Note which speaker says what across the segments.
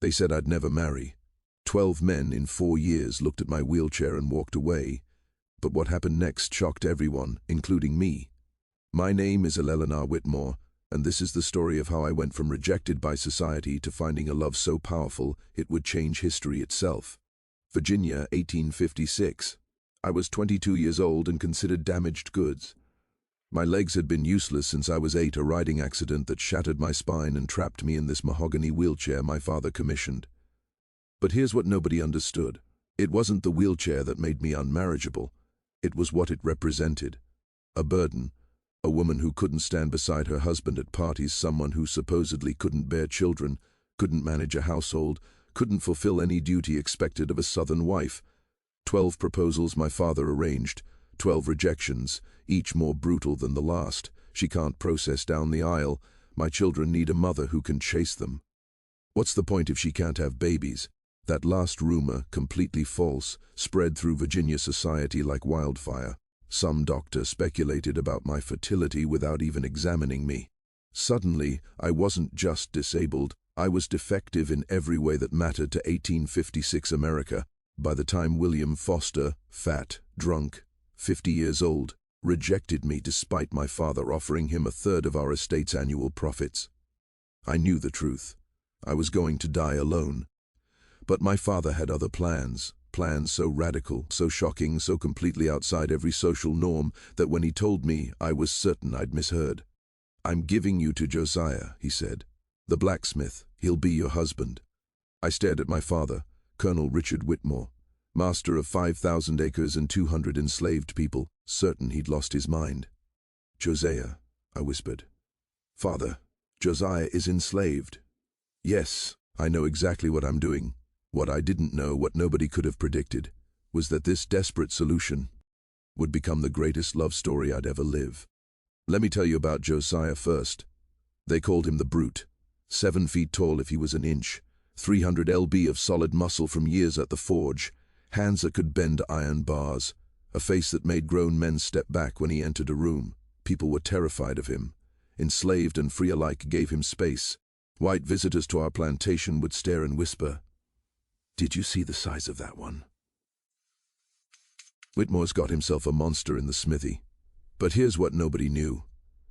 Speaker 1: They said I'd never marry. 12 men in 4 years looked at my wheelchair and walked away. But what happened next shocked everyone, including me. My name is Eleanor Whitmore, and this is the story of how I went from rejected by society to finding a love so powerful it would change history itself. Virginia, 1856. I was 22 years old and considered damaged goods. My legs had been useless since I was 8, a riding accident that shattered my spine and trapped me in this mahogany wheelchair my father commissioned. But here's what nobody understood. It wasn't the wheelchair that made me unmarriageable. It was what it represented. A burden. A woman who couldn't stand beside her husband at parties, someone who supposedly couldn't bear children, couldn't manage a household, couldn't fulfill any duty expected of a Southern wife. 12 proposals my father arranged, 12 rejections, each more brutal than the last. She can't process down the aisle. My children need a mother who can chase them. What's the point if she can't have babies? That last rumor, completely false, spread through Virginia society like wildfire. Some doctor speculated about my fertility without even examining me. Suddenly, I wasn't just disabled, I was defective in every way that mattered to 1856 America. By the time William Foster, fat, drunk, 50 years old, rejected me despite my father offering him a third of our estate's annual profits. I knew the truth. I was going to die alone. But my father had other plans. Plans so radical, so shocking, so completely outside every social norm that when he told me, I was certain I'd misheard. "I'm giving you to Josiah," he said. "The blacksmith. He'll be your husband." I stared at my father, Colonel Richard Whitmore, master of 5,000 acres and 200 enslaved people, certain he'd lost his mind. "Josiah," I whispered. "Father, Josiah is enslaved." "Yes, I know exactly what I'm doing." What I didn't know, what nobody could have predicted, was that this desperate solution would become the greatest love story I'd ever live. Let me tell you about Josiah first. They called him the Brute. 7 feet tall if he was an inch, 300 lb of solid muscle from years at the forge, hands that could bend iron bars, a face that made grown men step back when he entered a room. People were terrified of him. Enslaved and free alike gave him space. White visitors to our plantation would stare and whisper, "Did you see the size of that one?" Whitmore's got himself a monster in the smithy. But here's what nobody knew.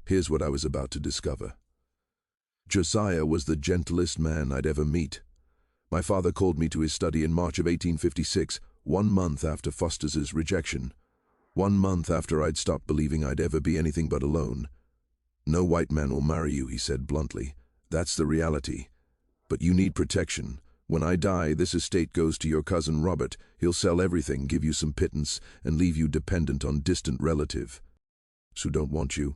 Speaker 1: Here's what I was about to discover. Josiah was the gentlest man I'd ever meet. My father called me to his study in March of 1856, 1 month after Foster's rejection. 1 month after I'd stopped believing I'd ever be anything but alone. "No white man will marry you," he said bluntly. "That's the reality. But you need protection. When I die, this estate goes to your cousin Robert. He'll sell everything, give you some pittance, and leave you dependent on distant relative. So don't want you?"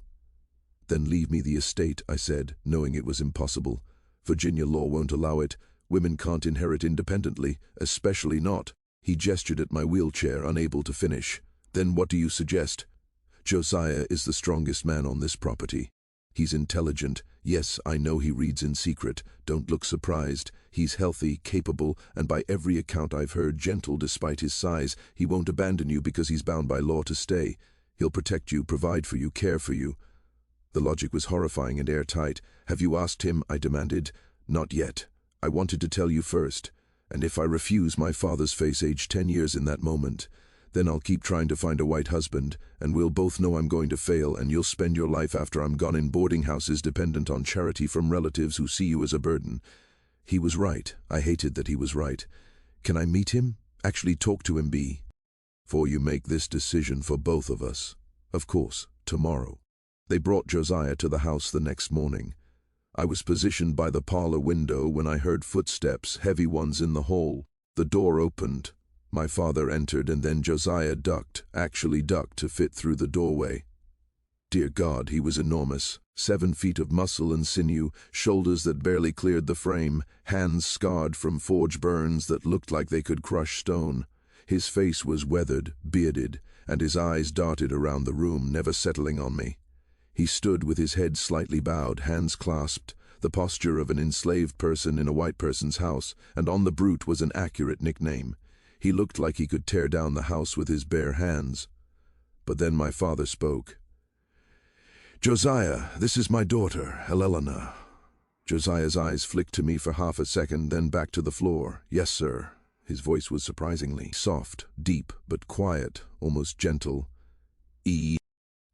Speaker 1: "Then leave me the estate," I said, knowing it was impossible. "Virginia law won't allow it. Women can't inherit independently, especially not." He gestured at my wheelchair, unable to finish. "Then what do you suggest?" "Josiah is the strongest man on this property. He's intelligent. Yes, I know he reads in secret. Don't look surprised. He's healthy, capable, and by every account I've heard, gentle despite his size. He won't abandon you because he's bound by law to stay. He'll protect you, provide for you, care for you." The logic was horrifying and airtight. "Have you asked him?" I demanded. "Not yet. I wanted to tell you first. And if I refuse, my father's face aged 10 years in that moment. Then I'll keep trying to find a white husband, and we'll both know I'm going to fail, and you'll spend your life after I'm gone in boarding houses dependent on charity from relatives who see you as a burden." He was right. I hated that he was right. "Can I meet him? Actually talk to him, before you make this decision for both of us?" "Of course, tomorrow." They brought Josiah to the house the next morning. I was positioned by the parlor window when I heard footsteps, heavy ones in the hall. The door opened. My father entered, and then Josiah actually ducked to fit through the doorway. Dear God, he was enormous. 7 feet of muscle and sinew, shoulders that barely cleared the frame, hands scarred from forge burns that looked like they could crush stone. His face was weathered, bearded, and his eyes darted around the room, never settling on me. He stood with his head slightly bowed, hands clasped, the posture of an enslaved person in a white person's house, and on the Brute was an accurate nickname. He looked like he could tear down the house with his bare hands. But then my father spoke. "Josiah, this is my daughter, Eleanor. Josiah's eyes flicked to me for half a second, then back to the floor. "Yes, sir." His voice was surprisingly soft, deep, but quiet, almost gentle.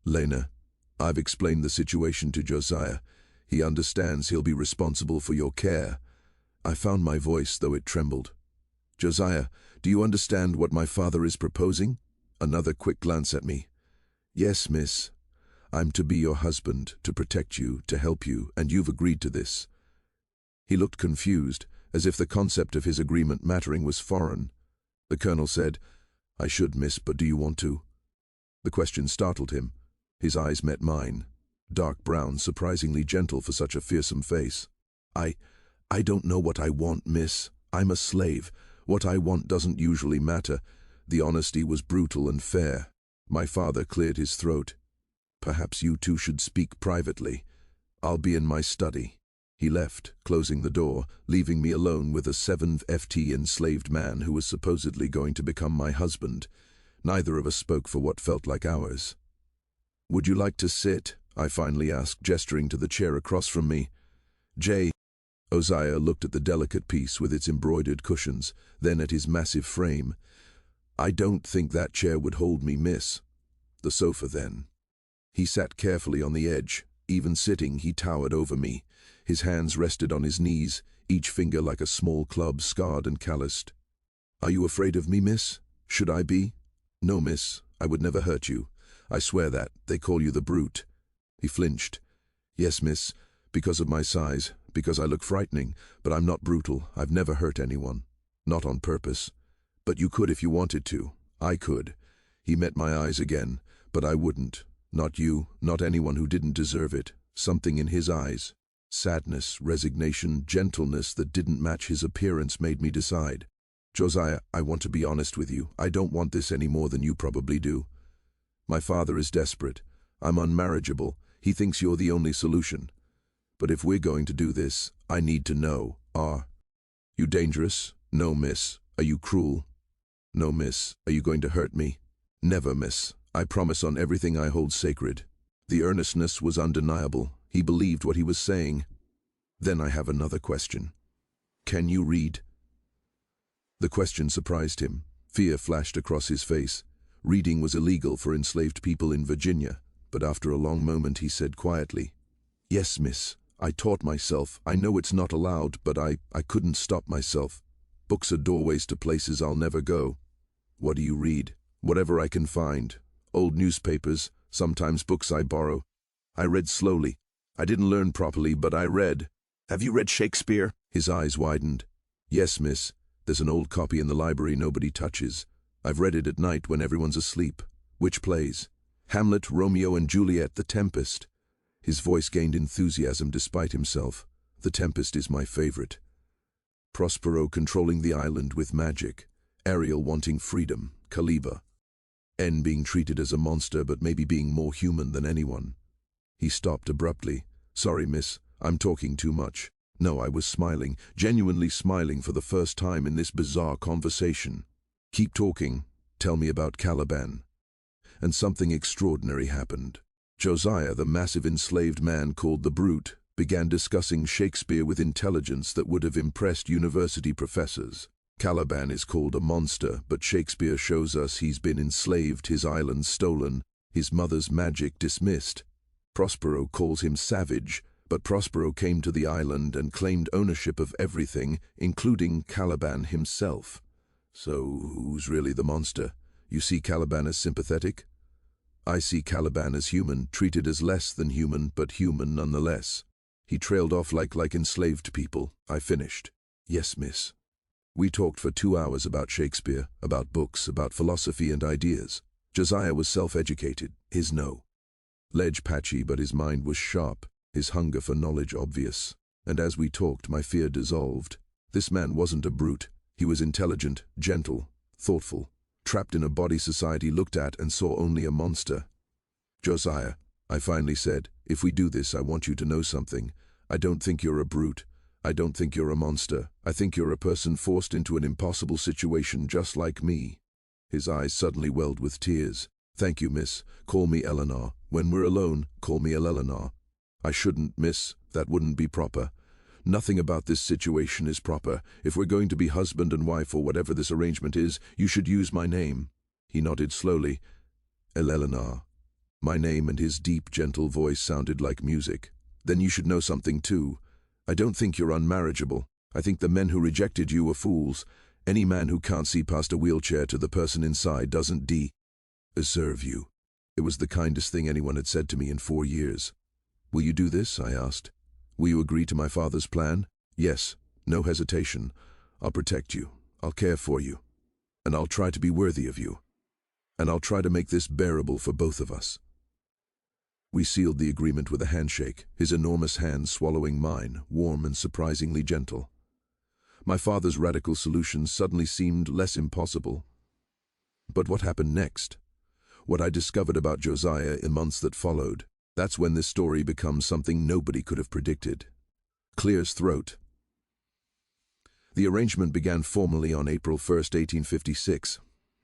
Speaker 1: Lena, I've explained the situation to Josiah. He understands he'll be responsible for your care. I found my voice, though it trembled. "Josiah, do you understand what my father is proposing?" Another quick glance at me. "Yes, miss. I'm to be your husband, to protect you, to help you, and you've agreed to this." He looked confused, as if the concept of his agreement mattering was foreign. The colonel said, "I should, miss, but do you want to?" The question startled him. His eyes met mine, dark brown, surprisingly gentle for such a fearsome face. I don't know what I want, miss. I'm a slave. What I want doesn't usually matter." The honesty was brutal and fair. My father cleared his throat. "Perhaps you two should speak privately. I'll be in my study." He left, closing the door, leaving me alone with a 7ft enslaved man who was supposedly going to become my husband. Neither of us spoke for what felt like hours. "Would you like to sit?" I finally asked, gesturing to the chair across from me. Josiah looked at the delicate piece with its embroidered cushions, then at his massive frame. "I don't think that chair would hold me, miss." "The sofa, then." He sat carefully on the edge. Even sitting, he towered over me. His hands rested on his knees, each finger like a small club, scarred and calloused. "Are you afraid of me, miss? Should I be?" "No, miss. I would never hurt you. I swear that. They call you the brute." He flinched. "Yes, miss, because of my size, because I look frightening, but I'm not brutal. I've never hurt anyone. Not on purpose. But you could if you wanted to. I could." He met my eyes again. "But I wouldn't. Not you, not anyone who didn't deserve it." Something in his eyes, sadness, resignation, gentleness that didn't match his appearance, made me decide. "Josiah, I want to be honest with you. I don't want this any more than you probably do. My father is desperate. I'm unmarriageable. He thinks you're the only solution. But if we're going to do this, I need to know. Are you dangerous? No, miss. Are you cruel? No, miss. Are you going to hurt me? Never, miss. I promise on everything I hold sacred." The earnestness was undeniable. He believed what he was saying. "Then I have another question. Can you read?" The question surprised him. Fear flashed across his face. Reading was illegal for enslaved people in Virginia, but after a long moment he said quietly, "Yes, miss. I taught myself. I know it's not allowed, but I couldn't stop myself. Books are doorways to places I'll never go." "What do you read?" "Whatever I can find. Old newspapers, sometimes books I borrow. I read slowly. I didn't learn properly, but I read." "Have you read Shakespeare?" His eyes widened. "Yes, miss. There's an old copy in the library nobody touches. I've read it at night when everyone's asleep." "Which plays?" "Hamlet, Romeo and Juliet, The Tempest." His voice gained enthusiasm despite himself. "The Tempest is my favorite. Prospero controlling the island with magic. Ariel wanting freedom. Caliba. N being treated as a monster but maybe being more human than anyone." He stopped abruptly. "Sorry, miss. I'm talking too much." No, I was smiling, genuinely smiling for the first time in this bizarre conversation. "Keep talking. Tell me about Caliban." And something extraordinary happened. Josiah, the massive enslaved man called the Brute, began discussing Shakespeare with intelligence that would have impressed university professors. Caliban is called a monster, but Shakespeare shows us he's been enslaved, his island stolen, his mother's magic dismissed. Prospero calls him savage, but Prospero came to the island and claimed ownership of everything, including Caliban himself. So who's really the monster? You see Caliban as sympathetic? I see Caliban as human, treated as less than human, but human nonetheless. He trailed off like enslaved people. I finished. "Yes, miss." We talked for 2 hours about Shakespeare, about books, about philosophy and ideas. Josiah was self-educated, his no. Ledge patchy, but his mind was sharp, his hunger for knowledge obvious. And as we talked, my fear dissolved. This man wasn't a brute. He was intelligent, gentle, thoughtful. Trapped in a body society looked at and saw only a monster. "Josiah," I finally said, "if we do this, I want you to know something. I don't think you're a brute. I don't think you're a monster. I think you're a person forced into an impossible situation just like me." His eyes suddenly welled with tears. "Thank you, miss. Call me Eleanor. When we're alone, call me Eleanor." "I shouldn't, miss. That wouldn't be proper." Nothing about this situation is proper. If we're going to be husband and wife or whatever this arrangement is, you should use my name." He nodded slowly. "Eleanor." My name and his deep, gentle voice sounded like music. "Then you should know something too. I don't think you're unmarriageable. I think the men who rejected you were fools. Any man who can't see past a wheelchair to the person inside doesn't deserve you." It was the kindest thing anyone had said to me in 4 years. "Will you do this?" I asked. "Will you agree to my father's plan?" "Yes, no hesitation. I'll protect you. I'll care for you. And I'll try to be worthy of you. And I'll try to make this bearable for both of us." We sealed the agreement with a handshake, his enormous hand swallowing mine, warm and surprisingly gentle. My father's radical solution suddenly seemed less impossible. But what happened next? What I discovered about Josiah in months that followed, that's when this story becomes something nobody could have predicted. Clears throat. The arrangement began formally on April 1st, 1856.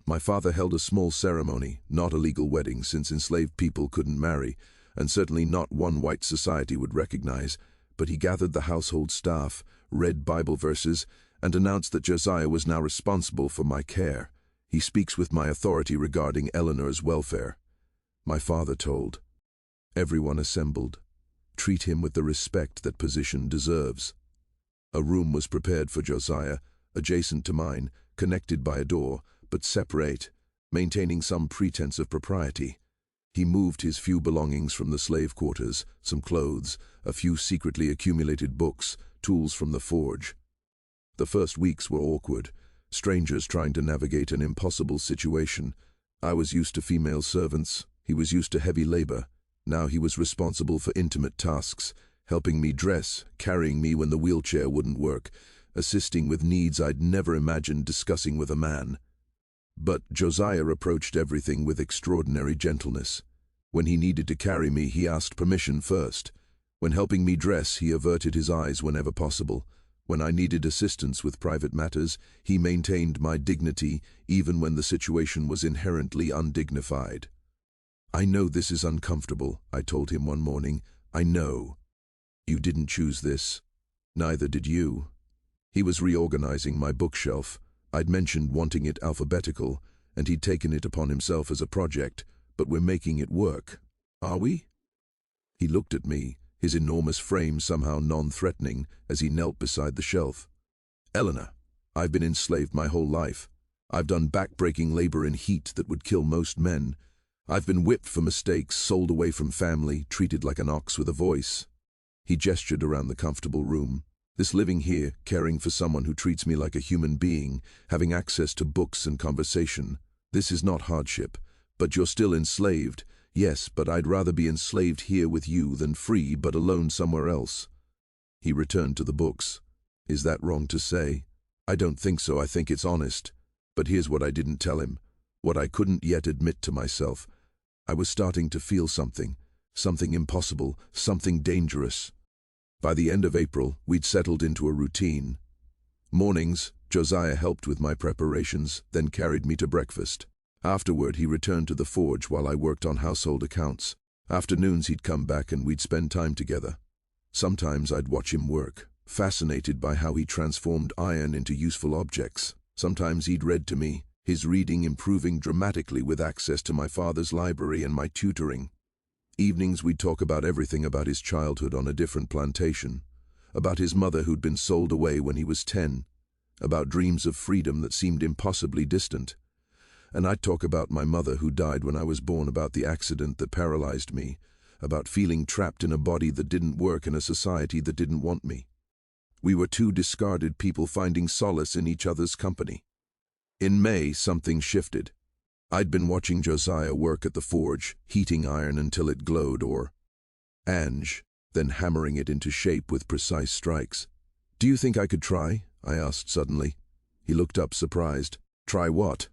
Speaker 1: My father held a small ceremony, not a legal wedding since enslaved people couldn't marry, and certainly not one white society would recognize, but he gathered the household staff, read Bible verses, and announced that Josiah was now responsible for my care. He speaks with my authority regarding Eleanor's welfare. My father told. Everyone assembled. Treat him with the respect that position deserves. A room was prepared for Josiah, adjacent to mine, connected by a door, but separate, maintaining some pretense of propriety. He moved his few belongings from the slave quarters, some clothes, a few secretly accumulated books, tools from the forge. The first weeks were awkward, strangers trying to navigate an impossible situation. I was used to female servants, he was used to heavy labor. Now he was responsible for intimate tasks, helping me dress, carrying me when the wheelchair wouldn't work, assisting with needs I'd never imagined discussing with a man. But Josiah approached everything with extraordinary gentleness. When he needed to carry me, he asked permission first. When helping me dress, he averted his eyes whenever possible. When I needed assistance with private matters, he maintained my dignity even when the situation was inherently undignified. "I know this is uncomfortable," I told him one morning. "I know. You didn't choose this. Neither did you." He was reorganizing my bookshelf. I'd mentioned wanting it alphabetical, and he'd taken it upon himself as a project, but we're making it work. Are we? He looked at me, his enormous frame somehow non-threatening, as he knelt beside the shelf. "Eleanor, I've been enslaved my whole life. I've done back-breaking labor in heat that would kill most men. I've been whipped for mistakes, sold away from family, treated like an ox with a voice." He gestured around the comfortable room. "This living here, caring for someone who treats me like a human being, having access to books and conversation, this is not hardship. But you're still enslaved. Yes, but I'd rather be enslaved here with you than free but alone somewhere else." He returned to the books. "Is that wrong to say?" "I don't think so. I think it's honest. But here's what I didn't tell him, what I couldn't yet admit to myself. I was starting to feel something impossible, something dangerous. By the end of April, we'd settled into a routine. Mornings, Josiah helped with my preparations, then carried me to breakfast. Afterward, he returned to the forge while I worked on household accounts. Afternoons, he'd come back and we'd spend time together. Sometimes I'd watch him work, fascinated by how he transformed iron into useful objects. Sometimes he'd read to me, his reading improving dramatically with access to my father's library and my tutoring. Evenings we'd talk about everything about his childhood on a different plantation, about his mother who'd been sold away when he was 10, about dreams of freedom that seemed impossibly distant. And I'd talk about my mother who died when I was born, about the accident that paralyzed me, about feeling trapped in a body that didn't work in a society that didn't want me. We were two discarded people finding solace in each other's company. In May, something shifted. I'd been watching Josiah work at the forge, heating iron until it glowed, or then hammering it into shape with precise strikes. "Do you think I could try?" I asked suddenly. He looked up surprised. "Try what?"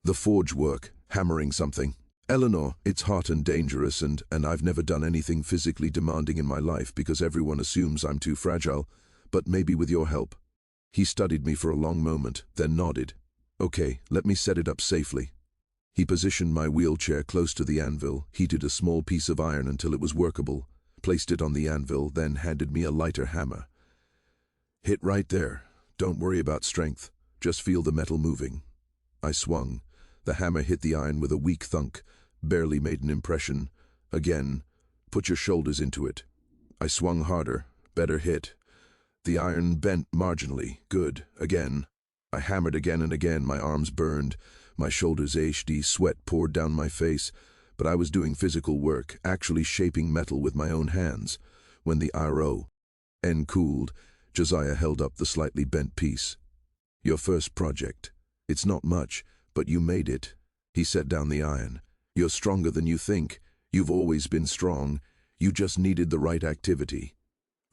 Speaker 1: "The forge work, hammering something. Eleanor, it's hot and dangerous, and I've never done anything physically demanding in my life because everyone assumes I'm too fragile, but maybe with your help." He studied me for a long moment, then nodded. "Okay, let me set it up safely." He positioned my wheelchair close to the anvil, heated a small piece of iron until it was workable, placed it on the anvil, then handed me a lighter hammer. Hit right there. Don't worry about strength. Just feel the metal moving. I swung. The hammer hit the iron with a weak thunk, barely made an impression. Again. Put your shoulders into it. I swung harder. Better hit. The iron bent marginally. Good. Again. I hammered again and again. My arms burned. My shoulders ached. Sweat poured down my face. But I was doing physical work, actually shaping metal with my own hands. When the iron cooled, Josiah held up the slightly bent piece. Your first project. It's not much, but you made it. He set down the iron. You're stronger than you think. You've always been strong. You just needed the right activity.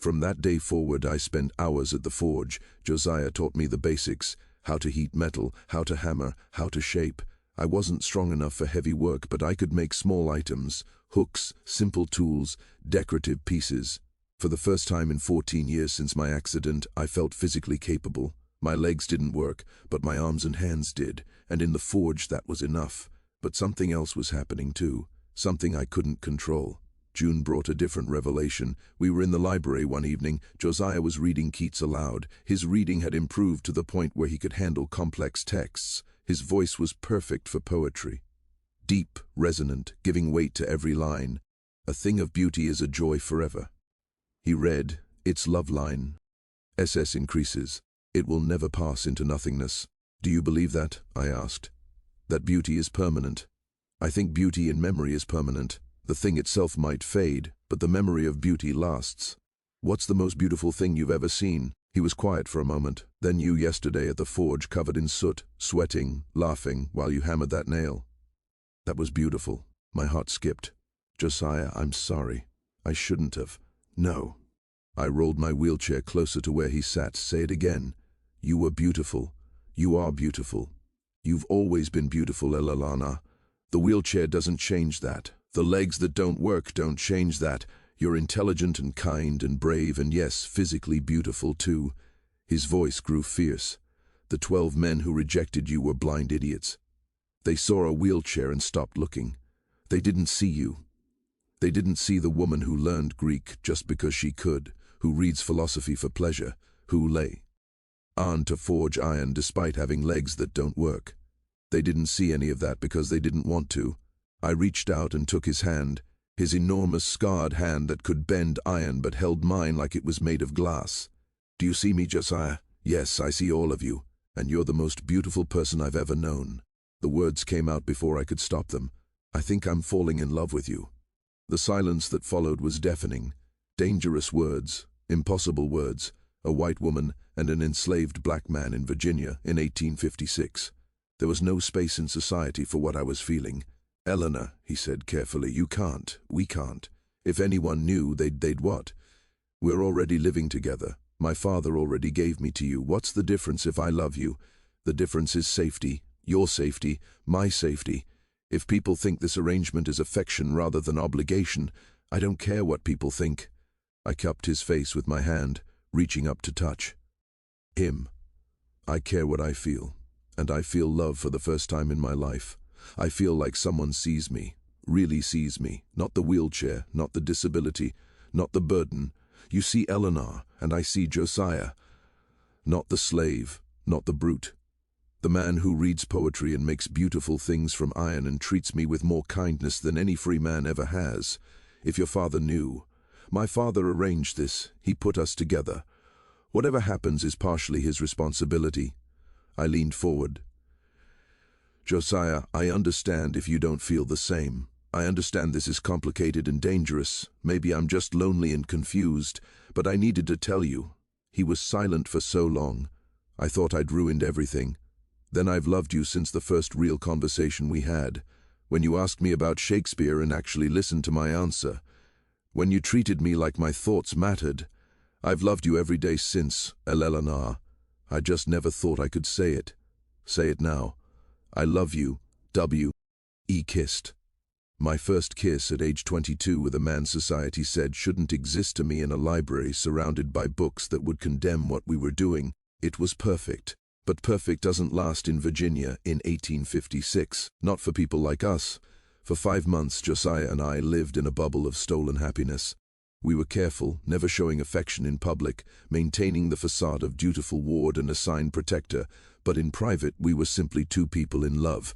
Speaker 1: From that day forward, I spent hours at the forge. Josiah taught me the basics, how to heat metal, how to hammer, how to shape. I wasn't strong enough for heavy work, but I could make small items, hooks, simple tools, decorative pieces. For the first time in 14 years since my accident, I felt physically capable. My legs didn't work, but my arms and hands did, and in the forge that was enough. But something else was happening too, something I couldn't control. June brought a different revelation. We were in the library one evening. Josiah was reading Keats aloud. His reading had improved to the point where he could handle complex texts. His voice was perfect for poetry. Deep, resonant, giving weight to every line. A thing of beauty is a joy forever. He read, its love line. SS increases. It will never pass into nothingness. Do you believe that? I asked. That beauty is permanent. I think beauty in memory is permanent. The thing itself might fade, but the memory of beauty lasts. What's the most beautiful thing you've ever seen? He was quiet for a moment. Then you yesterday at the forge, covered in soot, sweating, laughing, while you hammered that nail. That was beautiful. My heart skipped. Josiah, I'm sorry. I shouldn't have. No. I rolled my wheelchair closer to where he sat. Say it again. You were beautiful. You are beautiful. You've always been beautiful, Eleanor. The wheelchair doesn't change that. The legs that don't work don't change that. You're intelligent and kind and brave and yes, physically beautiful too. His voice grew fierce. The 12 men who rejected you were blind idiots. They saw a wheelchair and stopped looking. They didn't see you. They didn't see the woman who learned Greek just because she could, who reads philosophy for pleasure, who lay on to forge iron despite having legs that don't work. They didn't see any of that because they didn't want to. I reached out and took his hand, his enormous scarred hand that could bend iron but held mine like it was made of glass. Do you see me, Josiah? Yes, I see all of you, and you're the most beautiful person I've ever known. The words came out before I could stop them. I think I'm falling in love with you. The silence that followed was deafening. Dangerous words, impossible words, a white woman and an enslaved black man in Virginia in 1856. There was no space in society for what I was feeling. Eleanor, he said carefully, you can't, we can't. If anyone knew, they'd what? We're already living together. My father already gave me to you. What's the difference if I love you? The difference is safety, your safety, my safety. If people think this arrangement is affection rather than obligation, I don't care what people think. I cupped his face with my hand, reaching up to touch him. I care what I feel, and I feel love for the first time in my life. I feel like someone sees me, really sees me, not the wheelchair, not the disability, not the burden. You see Eleanor, and I see Josiah. Not the slave, not the brute. The man who reads poetry and makes beautiful things from iron and treats me with more kindness than any free man ever has. If your father knew. My father arranged this. He put us together. Whatever happens is partially his responsibility. I leaned forward. Josiah, I understand if you don't feel the same. I understand this is complicated and dangerous. Maybe I'm just lonely and confused, but I needed to tell you. He was silent for so long. I thought I'd ruined everything. Then I've loved you since the first real conversation we had, when you asked me about Shakespeare and actually listened to my answer, when you treated me like my thoughts mattered. I've loved you every day since, Eleanor. I just never thought I could say it. Say it now. I love you, W.E. kissed. My first kiss at age 22 with a man society said shouldn't exist to me in a library surrounded by books that would condemn what we were doing. It was perfect. But perfect doesn't last in Virginia in 1856, not for people like us. For 5 months, Josiah and I lived in a bubble of stolen happiness. We were careful, never showing affection in public, maintaining the facade of dutiful ward and assigned protector, but in private we were simply two people in love.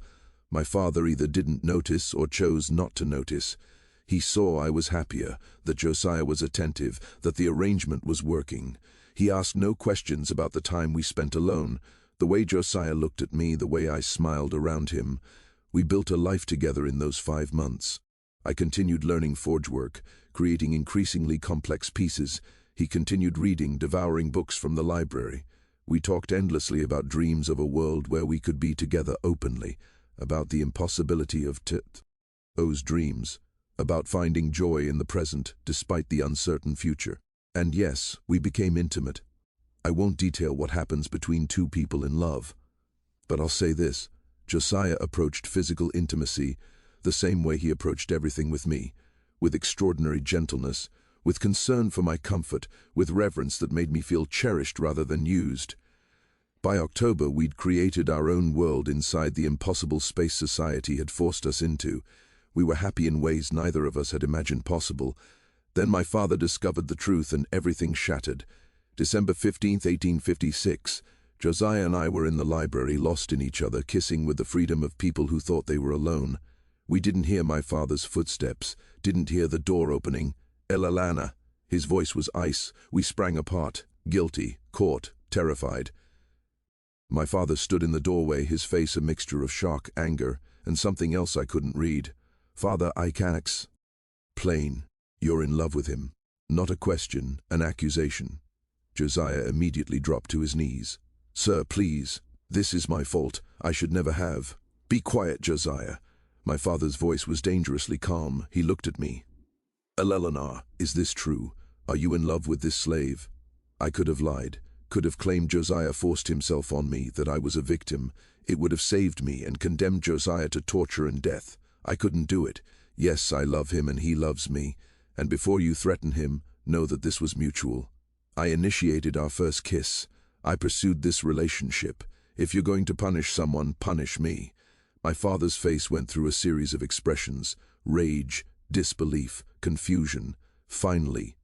Speaker 1: My father either didn't notice or chose not to notice. He saw I was happier, that Josiah was attentive, that the arrangement was working. He asked no questions about the time we spent alone, the way Josiah looked at me, the way I smiled around him. We built a life together in those 5 months. I continued learning forge work, creating increasingly complex pieces. He continued reading, devouring books from the library. We talked endlessly about dreams of a world where we could be together openly, about the impossibility of those dreams, about finding joy in the present despite the uncertain future. And yes, we became intimate. I won't detail what happens between two people in love, but I'll say this: Josiah approached physical intimacy the same way he approached everything with me, with extraordinary gentleness, with concern for my comfort, with reverence that made me feel cherished rather than used. By October, we'd created our own world inside the impossible space society had forced us into. We were happy in ways neither of us had imagined possible. Then my father discovered the truth and everything shattered. December 15th, 1856. Josiah and I were in the library, lost in each other, kissing with the freedom of people who thought they were alone. We didn't hear my father's footsteps, didn't hear the door opening. Eleanor. His voice was ice. We sprang apart, guilty, caught, terrified. My father stood in the doorway, his face a mixture of shock, anger, and something else I couldn't read. Father, I can't. Plain. You're in love with him. Not a question, an accusation. Josiah immediately dropped to his knees. Sir, please. This is my fault. I should never have. Be quiet, Josiah. My father's voice was dangerously calm. He looked at me. Eleanor, is this true? Are you in love with this slave? I could have lied, could have claimed Josiah forced himself on me, that I was a victim. It would have saved me and condemned Josiah to torture and death. I couldn't do it. Yes, I love him and he loves me. And before you threaten him, know that this was mutual. I initiated our first kiss. I pursued this relationship. If you're going to punish someone, punish me. My father's face went through a series of expressions: rage, disbelief, confusion. Finally,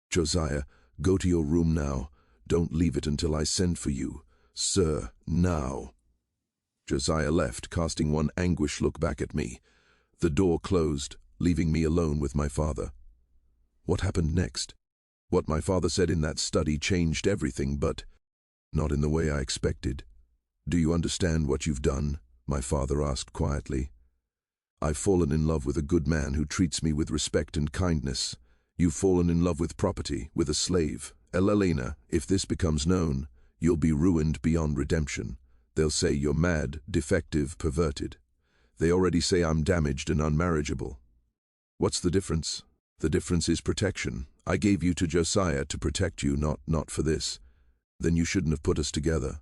Speaker 1: Josiah, go to your room now. Don't leave it until I send for you. Sir, now. Josiah left, casting one anguished look back at me. The door closed, leaving me alone with my father. What happened next? What my father said in that study changed everything, but not in the way I expected. Do you understand what you've done? My father asked quietly. I've fallen in love with a good man who treats me with respect and kindness. You've fallen in love with property, with a slave. Eleanor, if this becomes known, you'll be ruined beyond redemption. They'll say you're mad, defective, perverted. They already say I'm damaged and unmarriageable. What's the difference? The difference is protection. I gave you to Josiah to protect you, not for this. Then you shouldn't have put us together.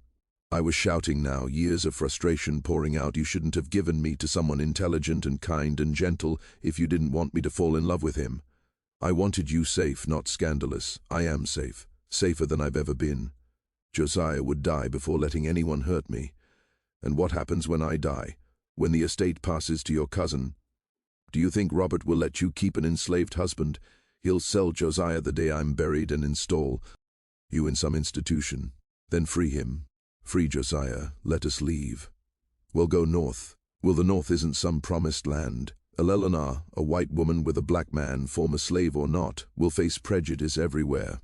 Speaker 1: I was shouting now, years of frustration pouring out. You shouldn't have given me to someone intelligent and kind and gentle if you didn't want me to fall in love with him. I wanted you safe, not scandalous. I am safe, safer than I've ever been. Josiah would die before letting anyone hurt me. And what happens when I die? When the estate passes to your cousin? Do you think Robert will let you keep an enslaved husband? He'll sell Josiah the day I'm buried and install you in some institution. Then free him. Free Josiah. Let us leave. We'll go north. Well, the north isn't some promised land. Eleanor, a white woman with a black man, former slave or not, will face prejudice everywhere.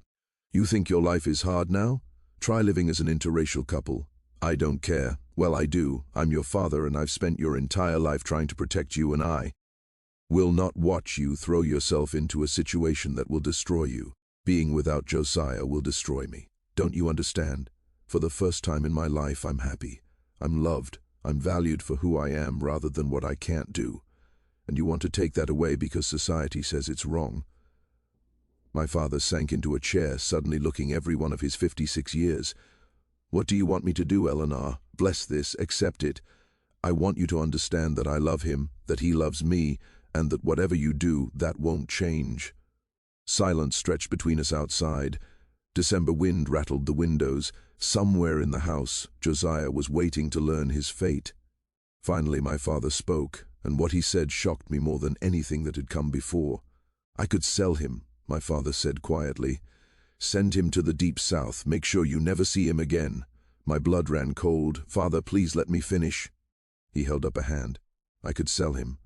Speaker 1: You think your life is hard now? Try living as an interracial couple. I don't care. Well, I do. I'm your father and I've spent your entire life trying to protect you, and I will not watch you throw yourself into a situation that will destroy you. Being without Josiah will destroy me. Don't you understand? For the first time in my life, I'm happy. I'm loved. I'm valued for who I am rather than what I can't do. And you want to take that away because society says it's wrong. My father sank into a chair, suddenly looking every one of his 56 years. What do you want me to do, Eleanor? Bless this, accept it. I want you to understand that I love him, that he loves me, and that whatever you do, that won't change. Silence stretched between us outside. December wind rattled the windows. Somewhere in the house, Josiah was waiting to learn his fate. Finally, my father spoke, and what he said shocked me more than anything that had come before. I could sell him. my father said quietly. "Send him to the deep south. Make sure you never see him again." My blood ran cold. "Father, please let me finish." He held up a hand. "I could sell him.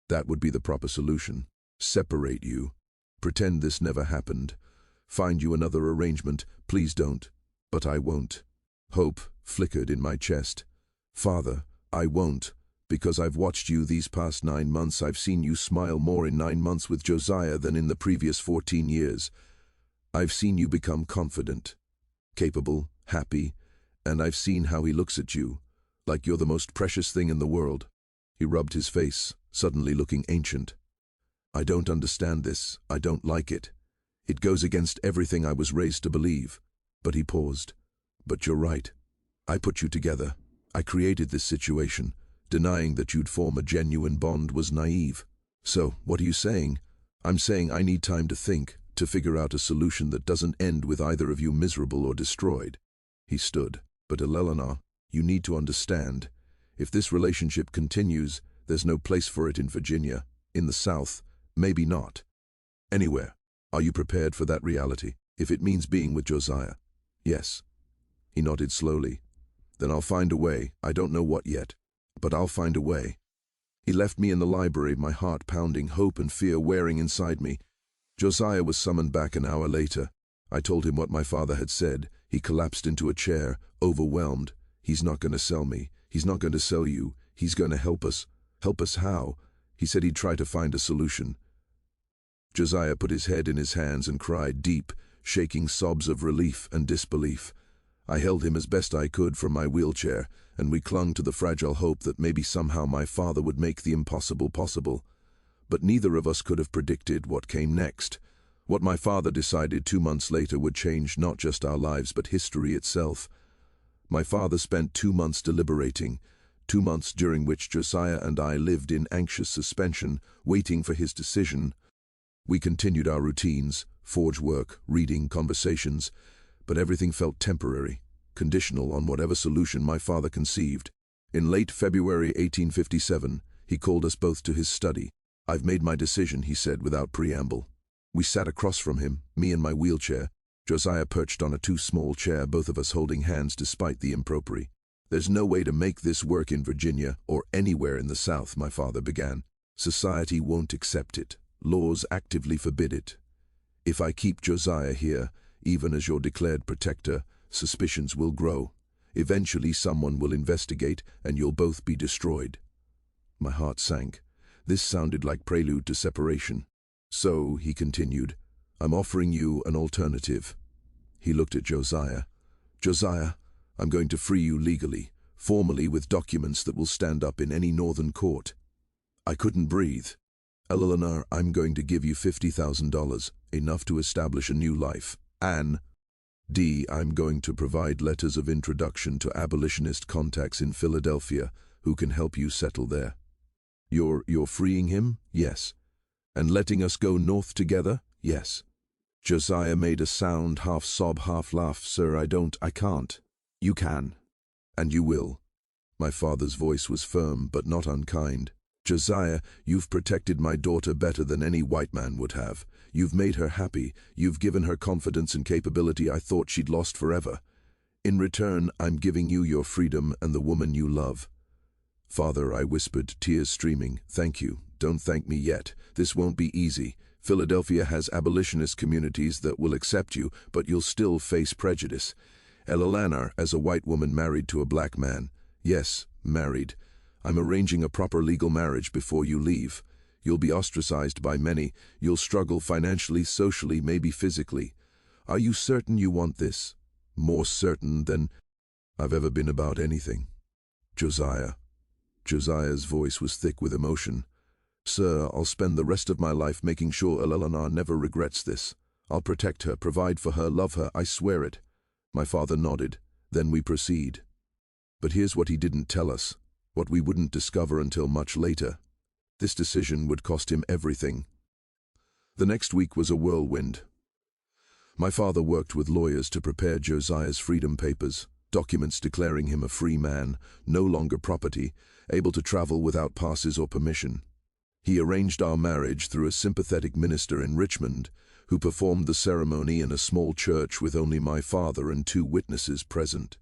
Speaker 1: That would be the proper solution. Separate you. Pretend this never happened. Find you another arrangement. Please don't." "But I won't." Hope flickered in my chest. "Father, I won't. Because I've watched you these past 9 months. I've seen you smile more in 9 months with Josiah than in the previous 14 years. I've seen you become confident, capable, happy, and I've seen how he looks at you, like you're the most precious thing in the world." He rubbed his face, suddenly looking ancient. "I don't understand this. I don't like it. It goes against everything I was raised to believe." But he paused. "But you're right. I put you together. I created this situation. Denying that you'd form a genuine bond was naive. So, what are you saying?" "I'm saying I need time to think, to figure out a solution that doesn't end with either of you miserable or destroyed." He stood. "But Eleanor, you need to understand. If this relationship continues, there's no place for it in Virginia. In the South, maybe not. Anywhere. Are you prepared for that reality? If it means being with Josiah?" "Yes." He nodded slowly. "Then I'll find a way. I don't know what yet, but I'll find a way." He left me in the library, my heart pounding, hope and fear wearing inside me. Josiah was summoned back an hour later. I told him what my father had said. He collapsed into a chair, overwhelmed. "He's not going to sell me. He's not going to sell you. He's going to help us." "Help us how?" He said he'd try to find a solution. Josiah put his head in his hands and cried deep, shaking sobs of relief and disbelief. I held him as best I could from my wheelchair, and we clung to the fragile hope that maybe somehow my father would make the impossible possible. But neither of us could have predicted what came next. What my father decided 2 months later would change not just our lives but history itself. My father spent 2 months deliberating, 2 months during which Josiah and I lived in anxious suspension, waiting for his decision. We continued our routines, forge work, reading, conversations, but everything felt temporary, conditional on whatever solution my father conceived. In late February 1857, he called us both to his study. "I've made my decision," he said without preamble. We sat across from him, me in my wheelchair, Josiah perched on a too small chair, both of us holding hands despite the impropriety. "There's no way to make this work in Virginia or anywhere in the South," my father began. "Society won't accept it. Laws actively forbid it. If I keep Josiah here, even as your declared protector, suspicions will grow. Eventually someone will investigate and you'll both be destroyed." My heart sank. This sounded like prelude to separation. "So," he continued, "I'm offering you an alternative." He looked at Josiah. "Josiah, I'm going to free you legally, formally with documents that will stand up in any northern court." I couldn't breathe. "Eleanor, I'm going to give you $50,000, enough to establish a new life. Anne, I'm going to provide letters of introduction to abolitionist contacts in Philadelphia who can help you settle there." You're freeing him?" "Yes." "And letting us go north together?" "Yes." Josiah made a sound, half sob, half laugh. "Sir, I can't." "You can. And you will." My father's voice was firm, but not unkind. "Josiah, you've protected my daughter better than any white man would have. You've made her happy. You've given her confidence and capability I thought she'd lost forever. In return, I'm giving you your freedom and the woman you love." "Father," I whispered, tears streaming, "thank you. Don't thank me yet. This won't be easy. Philadelphia has abolitionist communities that will accept you, but you'll still face prejudice. Eleanor, as a white woman married to a black man." "Yes, married. I'm arranging a proper legal marriage before you leave. You'll be ostracized by many. You'll struggle financially, socially, maybe physically. Are you certain you want this? More certain than I've ever been about anything." "Josiah." Josiah's voice was thick with emotion. "Sir, I'll spend the rest of my life making sure Eleanor never regrets this. I'll protect her, provide for her, love her, I swear it." My father nodded. "Then we proceed." But here's what he didn't tell us, what we wouldn't discover until much later. This decision would cost him everything. The next week was a whirlwind. My father worked with lawyers to prepare Josiah's freedom papers, documents declaring him a free man, no longer property, able to travel without passes or permission. He arranged our marriage through a sympathetic minister in Richmond, who performed the ceremony in a small church with only my father and 2 witnesses present.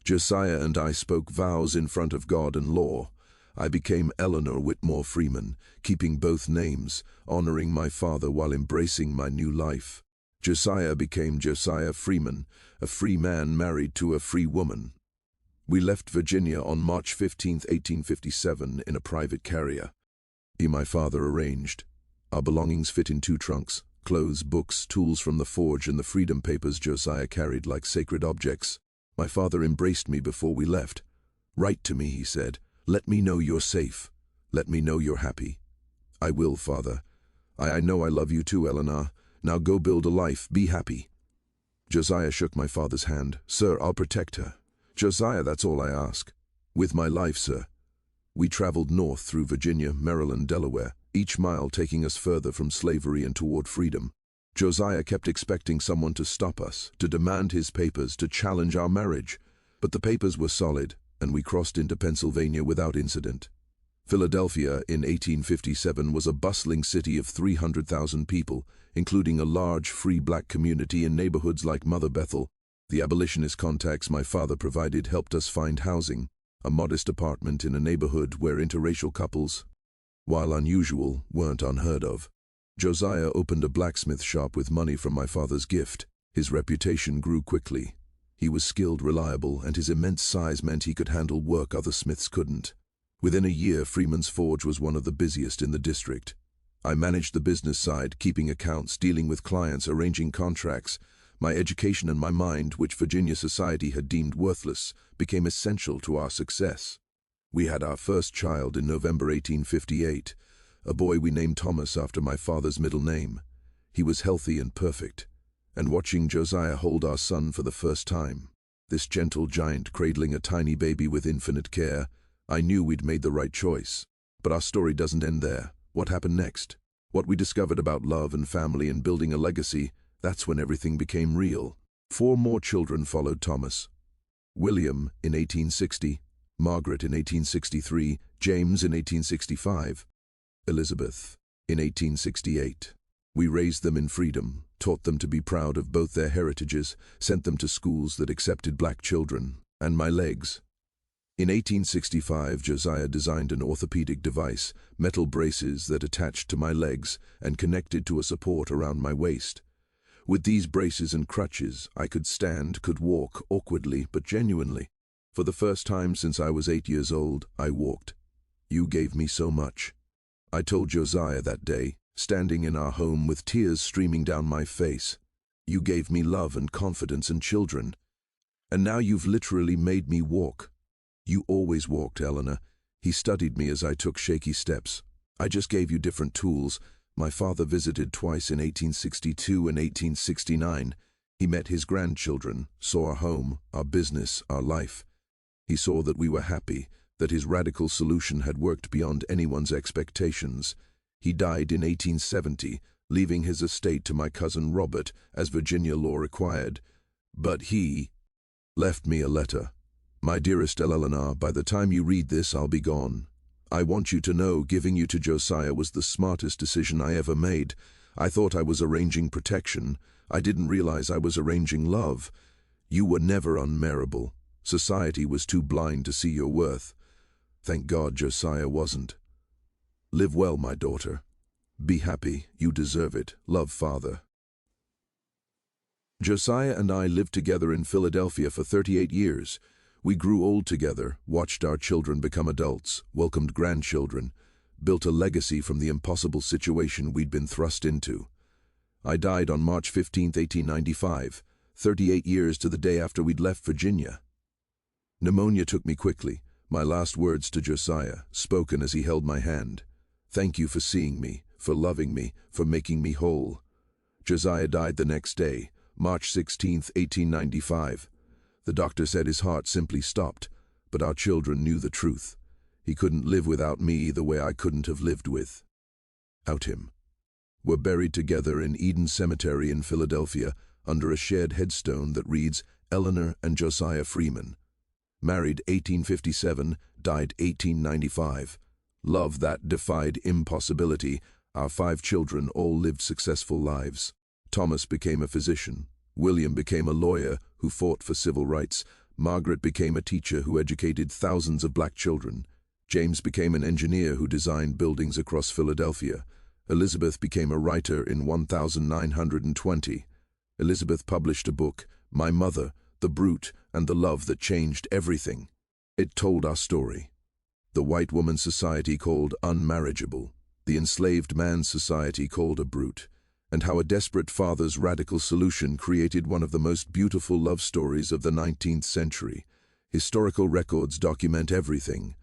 Speaker 1: Josiah and I spoke vows in front of God and law. I became Eleanor Whitmore Freeman, keeping both names, honoring my father while embracing my new life. Josiah became Josiah Freeman, a free man married to a free woman. We left Virginia on March 15, 1857, in a private carrier. My father arranged. Our belongings fit in 2 trunks: clothes, books, tools from the forge, and the freedom papers Josiah carried like sacred objects. My father embraced me before we left. "Write to me," he said. "Let me know you're safe. Let me know you're happy." "I will, Father. I know I love you too, Eleanor. Now go build a life. Be happy." Josiah shook my father's hand. "Sir, I'll protect her." "Josiah, that's all I ask." "With my life, sir." We traveled north through Virginia, Maryland, Delaware, each mile taking us further from slavery and toward freedom. Josiah kept expecting someone to stop us, to demand his papers, to challenge our marriage. But the papers were solid, and we crossed into Pennsylvania without incident. Philadelphia in 1857 was a bustling city of 300,000 people, including a large free black community in neighborhoods like Mother Bethel. The abolitionist contacts my father provided helped us find housing, a modest apartment in a neighborhood where interracial couples, while unusual, weren't unheard of. Josiah opened a blacksmith shop with money from my father's gift. His reputation grew quickly. He was skilled, reliable, and his immense size meant he could handle work other smiths couldn't. Within a year, Freeman's Forge was one of the busiest in the district. I managed the business side, keeping accounts, dealing with clients, arranging contracts. My education and my mind, which Virginia society had deemed worthless, became essential to our success. We had our first child in November 1858, a boy we named Thomas after my father's middle name. He was healthy and perfect, and watching Josiah hold our son for the first time, this gentle giant cradling a tiny baby with infinite care, I knew we'd made the right choice. But our story doesn't end there. What happened next? What we discovered about love and family and building a legacy, that's when everything became real. 4 more children followed Thomas. William in 1860, Margaret in 1863, James in 1865, Elizabeth in 1868. We raised them in freedom, taught them to be proud of both their heritages, sent them to schools that accepted black children, and my legs. In 1865, Josiah designed an orthopedic device, metal braces that attached to my legs and connected to a support around my waist. With these braces and crutches, I could stand, could walk, awkwardly but genuinely. For the first time since I was 8 years old, I walked. "You gave me so much," I told Josiah that day, standing in our home with tears streaming down my face. "You gave me love and confidence and children. And now you've literally made me walk." "You always walked, Eleanor." He studied me as I took shaky steps. "I just gave you different tools." My father visited twice in 1862 and 1869. He met his grandchildren, saw our home, our business, our life. He saw that we were happy, that his radical solution had worked beyond anyone's expectations. He died in 1870, leaving his estate to my cousin Robert, as Virginia law required. But he left me a letter. "My dearest Eleanor, by the time you read this, I'll be gone. I want you to know giving you to Josiah was the smartest decision I ever made. I thought I was arranging protection. I didn't realize I was arranging love. You were never unmarriageable. Society was too blind to see your worth. Thank God Josiah wasn't. Live well, my daughter. Be happy. You deserve it. Love, Father." Josiah and I lived together in Philadelphia for 38 years. We grew old together, watched our children become adults, welcomed grandchildren, built a legacy from the impossible situation we'd been thrust into. I died on March 15, 1895, 38 years to the day after we'd left Virginia. Pneumonia took me quickly, my last words to Josiah, spoken as he held my hand. "Thank you for seeing me, for loving me, for making me whole." Josiah died the next day, March 16, 1895. The doctor said his heart simply stopped, but our children knew the truth. He couldn't live without me the way I couldn't have lived without him. We're buried together in Eden Cemetery in Philadelphia under a shared headstone that reads Eleanor and Josiah Freeman. Married 1857, died 1895. love that defied impossibility. Our 5 children all lived successful lives. Thomas became a physician. William became a lawyer who fought for civil rights. Margaret became a teacher who educated thousands of black children. James became an engineer who designed buildings across Philadelphia. Elizabeth became a writer in 1920. Elizabeth published a book, My Mother, the Brute, and the Love That Changed Everything. It told our story. The white woman's society called unmarriageable, the enslaved man's society called a brute, and how a desperate father's radical solution created one of the most beautiful love stories of the 19th century. Historical records document everything.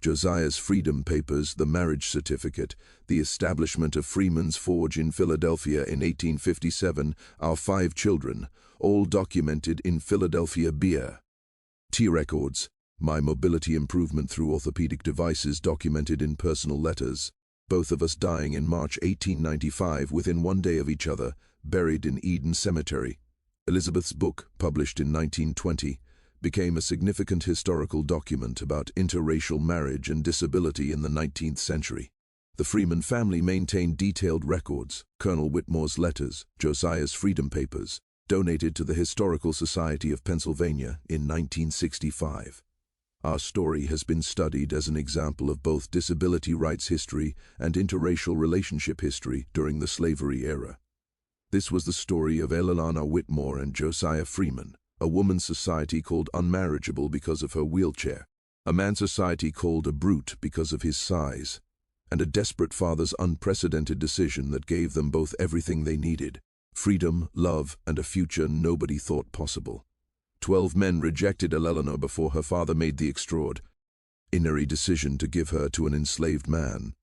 Speaker 1: Josiah's Freedom Papers, the marriage certificate, the establishment of Freeman's Forge in Philadelphia in 1857, our 5 children, all documented in Philadelphia beer. Tea records, my mobility improvement through orthopedic devices documented in personal letters, both of us dying in March 1895 within 1 day of each other, buried in Eden Cemetery. Elizabeth's book, published in 1920, became a significant historical document about interracial marriage and disability in the 19th century. The Freeman family maintained detailed records, Colonel Whitmore's letters, Josiah's Freedom Papers, donated to the Historical Society of Pennsylvania in 1965. Our story has been studied as an example of both disability rights history and interracial relationship history during the slavery era. This was the story of Eleanor Whitmore and Josiah Freeman, a woman's society called unmarriageable because of her wheelchair, a man's society called a brute because of his size, and a desperate father's unprecedented decision that gave them both everything they needed: freedom, love, and a future nobody thought possible. 12 men rejected Eleanor before her father made the extraordinary decision to give her to an enslaved man.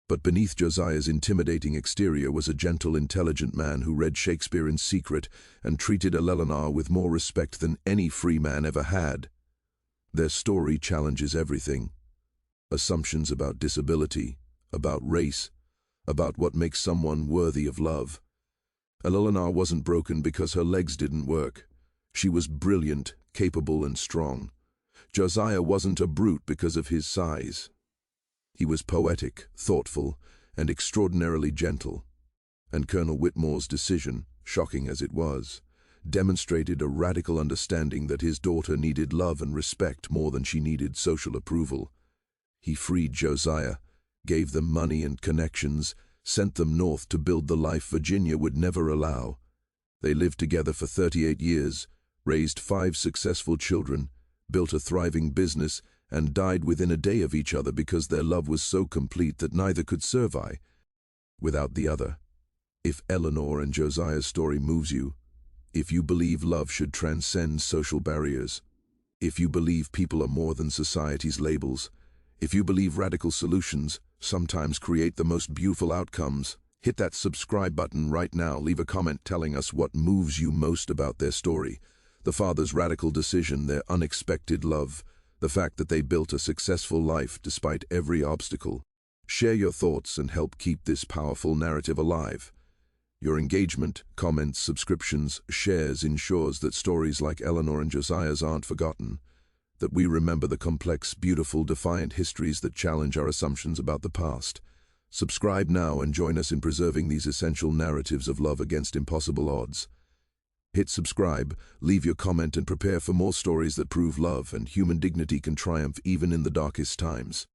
Speaker 1: But beneath Josiah's intimidating exterior was a gentle, intelligent man who read Shakespeare in secret and treated Eleanor with more respect than any free man ever had. Their story challenges everything: assumptions about disability, about race, about what makes someone worthy of love. Eleanor wasn't broken because her legs didn't work. She was brilliant, capable, and strong. Josiah wasn't a brute because of his size. He was poetic, thoughtful, and extraordinarily gentle. And Colonel Whitmore's decision, shocking as it was, demonstrated a radical understanding that his daughter needed love and respect more than she needed social approval. He freed Josiah, gave them money and connections, sent them north to build the life Virginia would never allow. They lived together for 38 years, raised 5 successful children, built a thriving business, and died within a day of each other because their love was so complete that neither could survive without the other. If Eleanor and Josiah's story moves you, if you believe love should transcend social barriers, if you believe people are more than society's labels, if you believe radical solutions sometimes create the most beautiful outcomes, hit that subscribe button right now. Leave a comment telling us what moves you most about their story: the father's radical decision, their unexpected love, the fact that they built a successful life despite every obstacle. Share your thoughts and help keep this powerful narrative alive. Your engagement, comments, subscriptions, shares ensures that stories like Eleanor and Josiah's aren't forgotten, that we remember the complex, beautiful, defiant histories that challenge our assumptions about the past. Subscribe now and join us in preserving these essential narratives of love against impossible odds. Hit subscribe, leave your comment, and prepare for more stories that prove love and human dignity can triumph even in the darkest times.